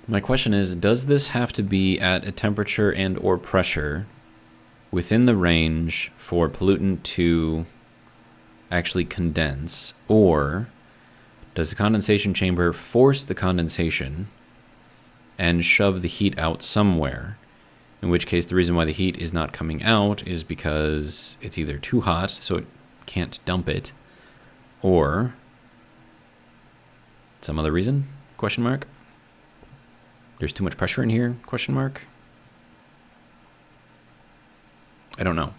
my question is, does this have to be at a temperature and or pressure within the range for pollutant to actually condense, or does the condensation chamber force the condensation and shove the heat out somewhere? In which case, the reason why the heat is not coming out is because it's either too hot, so it can't dump it, or some other reason? Question mark. There's too much pressure in here? Question mark. I don't know.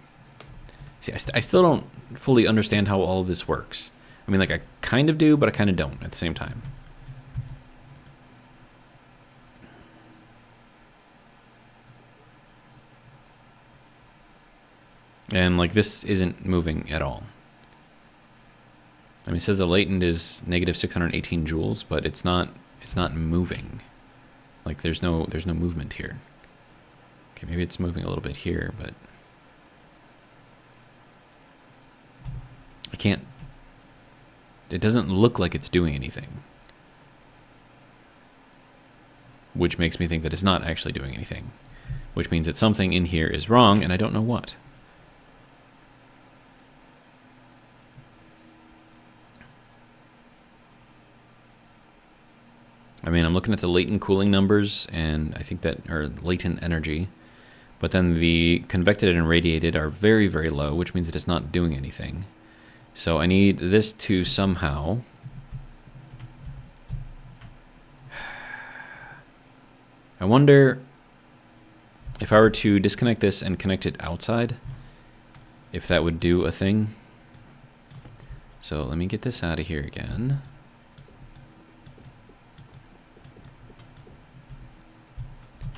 See, I still don't fully understand how all of this works. I mean, like, I kind of do, but I kind of don't at the same time. And like this isn't moving at all. I mean, it says the latent is negative 618 joules, but it's not moving. Like there's no movement here. Okay, maybe it's moving a little bit here, but I can't. It doesn't look like it's doing anything, which makes me think that it's not actually doing anything, which means that something in here is wrong, and I don't know what. I mean, I'm looking at the latent cooling numbers, and I think that, or latent energy, but then the convected and radiated are very, very low, which means that it's not doing anything. So I need this to somehow... I wonder if I were to disconnect this and connect it outside, if that would do a thing. So let me get this out of here again.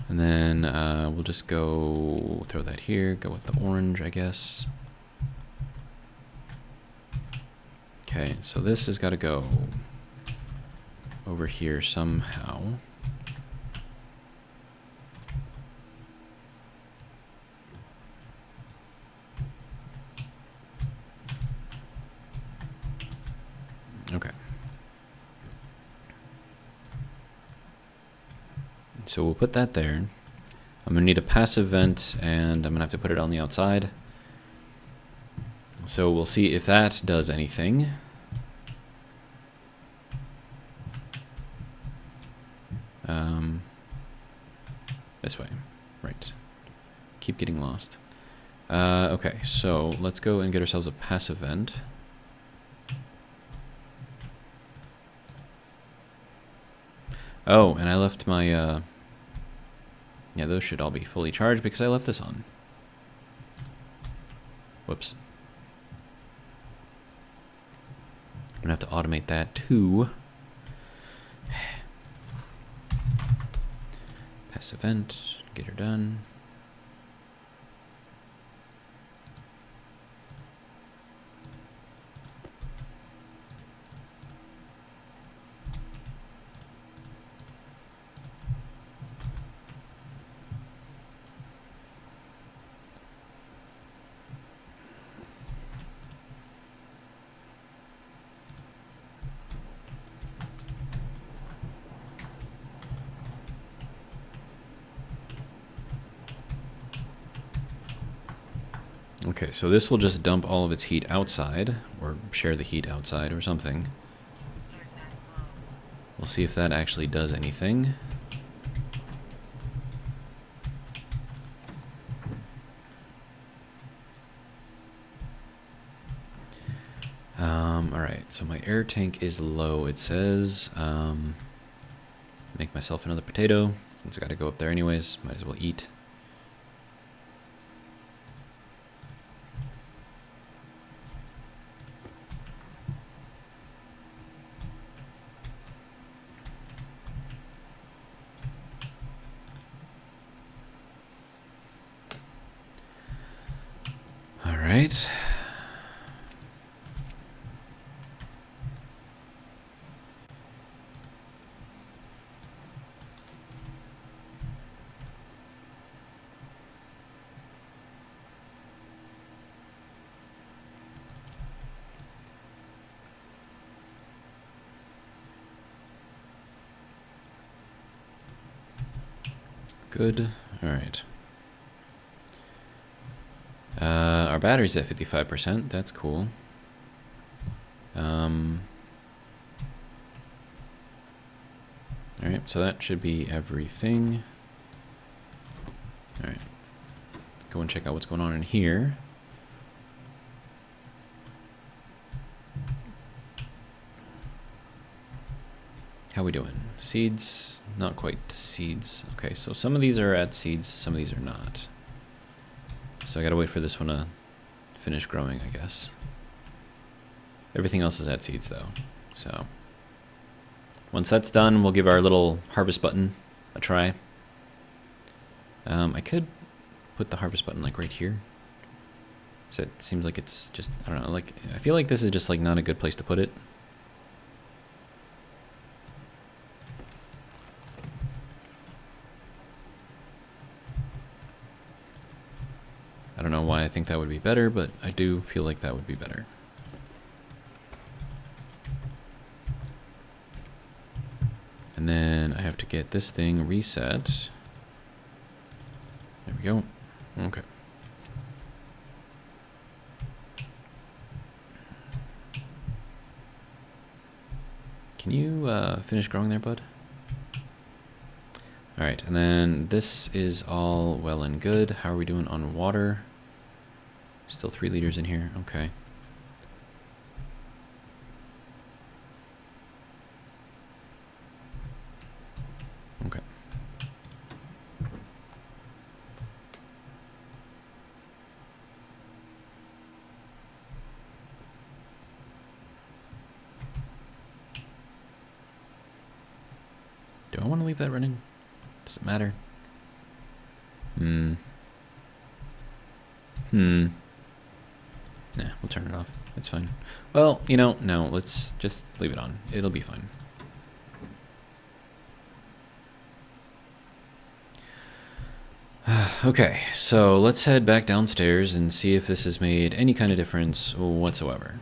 And then we'll just go throw that here, go with the orange, I guess. Okay, so this has got to go over here somehow. Okay. So we'll put that there. I'm going to need a passive vent, and I'm going to have to put it on the outside. So we'll see if that does anything. This way. Right. Keep getting lost. Okay, so let's go and get ourselves a passive vent. Oh, and I left my... yeah, those should all be fully charged because I left this on. Whoops. I'm gonna have to automate that too. Passive vent, get her done. Okay, so this will just dump all of its heat outside, or share the heat outside or something. We'll see if that actually does anything. Alright, so my air tank is low, it says. Make myself another potato, since I gotta go up there anyways, might as well eat. Alright. Good. Alright. Our battery's at 55%. That's cool. Alright, so that should be everything. Alright. Go and check out what's going on in here. How we doing? Seeds? Not quite seeds. Okay, so some of these are at seeds, some of these are not. So I gotta wait for this one to finish growing, I guess. Everything else is at seeds though. So once that's done, we'll give our little harvest button a try. I could put the harvest button like right here. So it seems like it's just, I don't know, like I feel like this is just like not a good place to put it. I don't know why I think that would be better, but I do feel like that would be better. And then I have to get this thing reset. There we go. Okay. Can you finish growing there, bud? All right, and then this is all well and good. How are we doing on water? Still 3 liters in here. Okay. Okay. Do I want to leave that running? Does it matter? Nah, we'll turn it off. It's fine. Well, you know, no, let's just leave it on. It'll be fine. Okay, so let's head back downstairs and see if this has made any kind of difference whatsoever.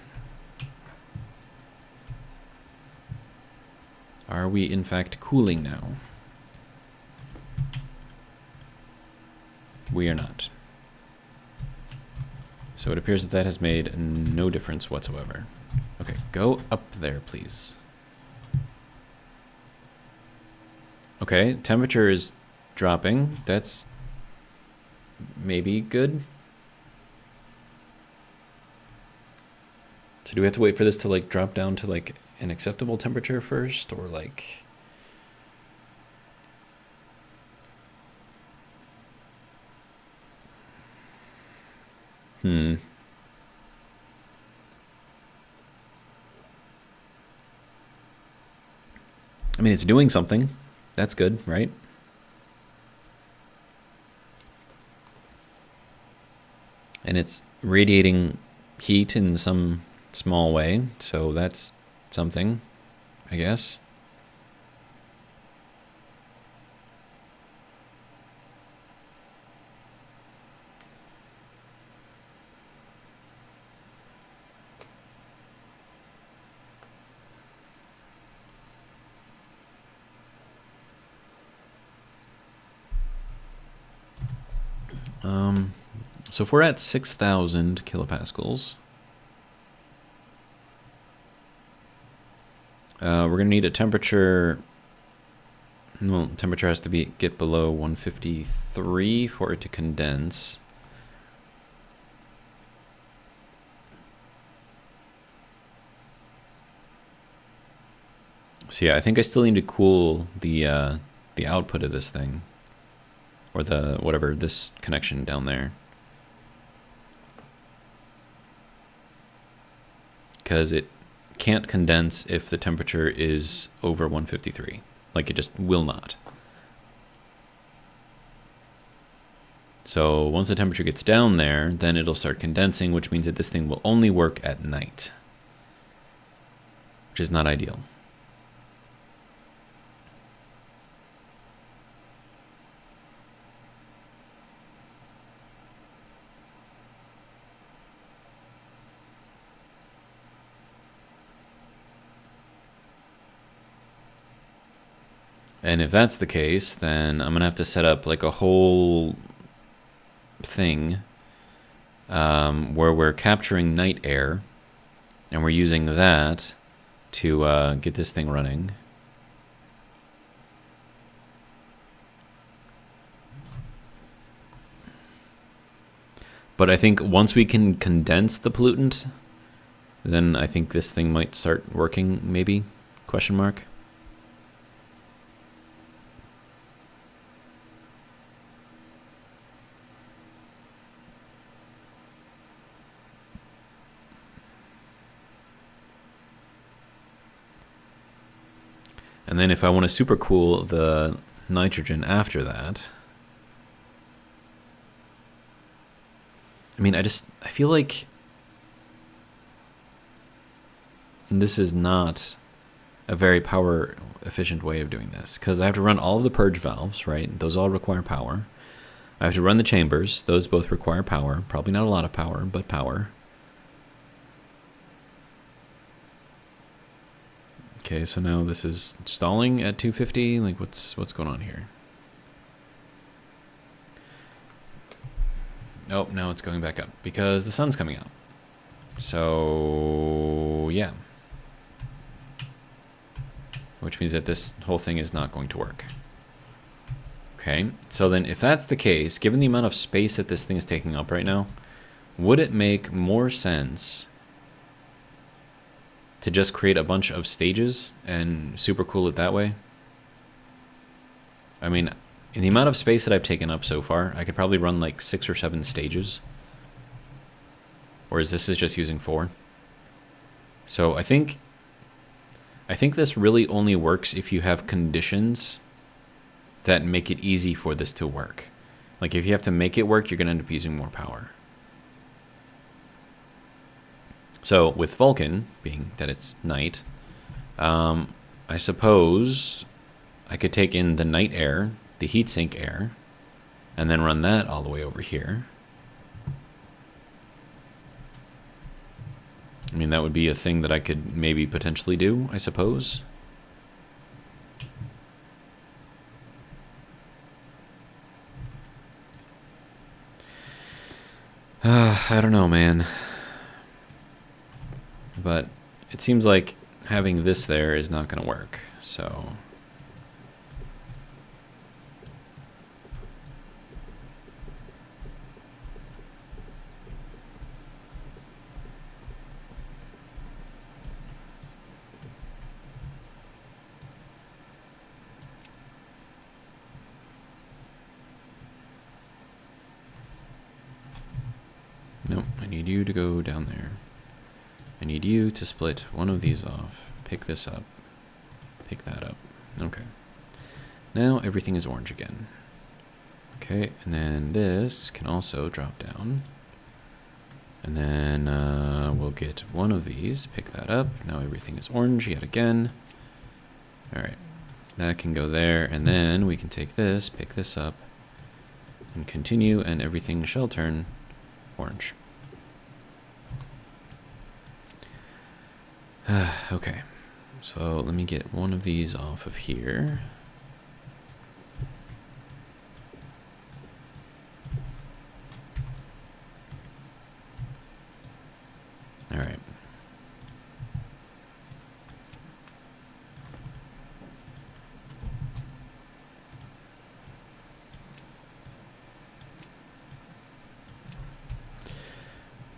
Are we in fact cooling now? We are not. So it appears that that has made no difference whatsoever. Okay, go up there, please. Okay, temperature is dropping. That's maybe good. So do we have to wait for this to like drop down to like an acceptable temperature first, or like... I mean, it's doing something. That's good, right? And it's radiating heat in some small way, so that's something, I guess. So if we're at 6,000 kilopascals, we're going to need a temperature. Well, temperature has to get below 153 for it to condense. So yeah, I think I still need to cool the output of this thing, or the whatever, this connection down there, because it can't condense if the temperature is over 153. Like, it just will not. So once the temperature gets down there, then it'll start condensing, which means that this thing will only work at night, which is not ideal. And if that's the case, then I'm going to have to set up like a whole thing where we're capturing night air, and we're using that to get this thing running. But I think once we can condense the pollutant, then I think this thing might start working, maybe? Question mark. And then if I want to supercool the nitrogen after that, I mean, I feel like this is not a very power efficient way of doing this, because I have to run all of the purge valves, right? Those all require power. I have to run the chambers. Those both require power. Probably not a lot of power, but power. Okay, so now this is stalling at 250. Like, what's going on here? Oh, now it's going back up because the sun's coming out. So, yeah. Which means that this whole thing is not going to work. Okay, so then if that's the case, given the amount of space that this thing is taking up right now, would it make more sense to just create a bunch of stages and super cool it that way? I mean, in the amount of space that I've taken up so far, I could probably run like 6 or 7 stages. Whereas this is just using 4. So I think this really only works if you have conditions that make it easy for this to work. Like if you have to make it work, you're going to end up using more power. So with Vulcan, being that it's night, I suppose I could take in the night air, the heatsink air, and then run that all the way over here. I mean, that would be a thing that I could maybe potentially do, I suppose. I don't know, man. But it seems like having this there is not going to work, so... Nope, I need you to go down there. I need you to split one of these off. Pick this up. Pick that up. Okay. Now everything is orange again. Okay, and then this can also drop down. And then we'll get one of these. Pick that up. Now everything is orange yet again. Alright. That can go there. And then we can take this, pick this up, and continue, and everything shall turn orange. Okay, so let me get one of these off of here. All right.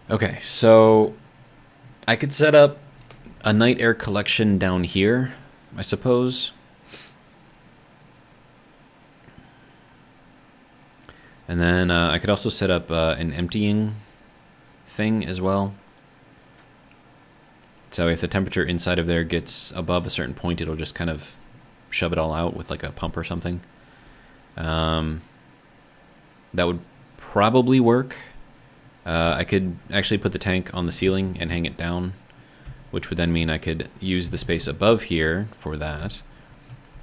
Okay, so I could set up a night air collection down here, I suppose. And then I could also set up an emptying thing as well. So if the temperature inside of there gets above a certain point, it'll just kind of shove it all out with like a pump or something. That would probably work. I could actually put the tank on the ceiling and hang it down, which would then mean I could use the space above here for that,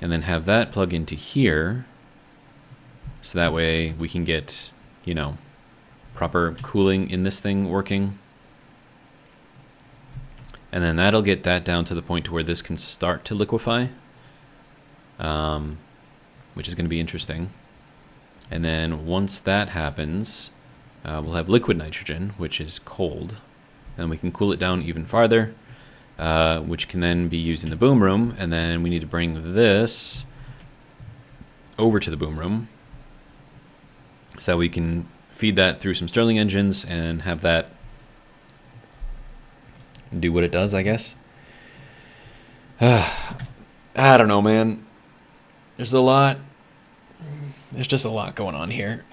and then have that plug into here, so that way we can get, you know, proper cooling in this thing working. And then that'll get that down to the point to where this can start to liquefy, which is going to be interesting. And then once that happens, we'll have liquid nitrogen, which is cold, and we can cool it down even farther, which can then be used in the boom room. And then we need to bring this over to the boom room so that we can feed that through some Stirling engines and have that do what it does, I guess. I don't know, man. There's a lot. There's just a lot going on here.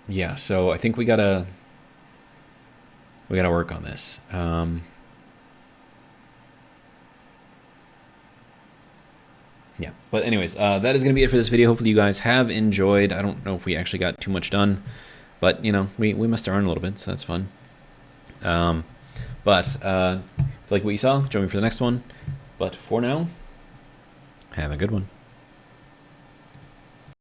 Yeah, so I think we gotta work on this. Yeah, but anyways, that is gonna be it for this video. Hopefully you guys have enjoyed. I don't know if we actually got too much done, but you know, we messed around a little bit, so that's fun. But if you like what you saw, join me for the next one. But for now, have a good one.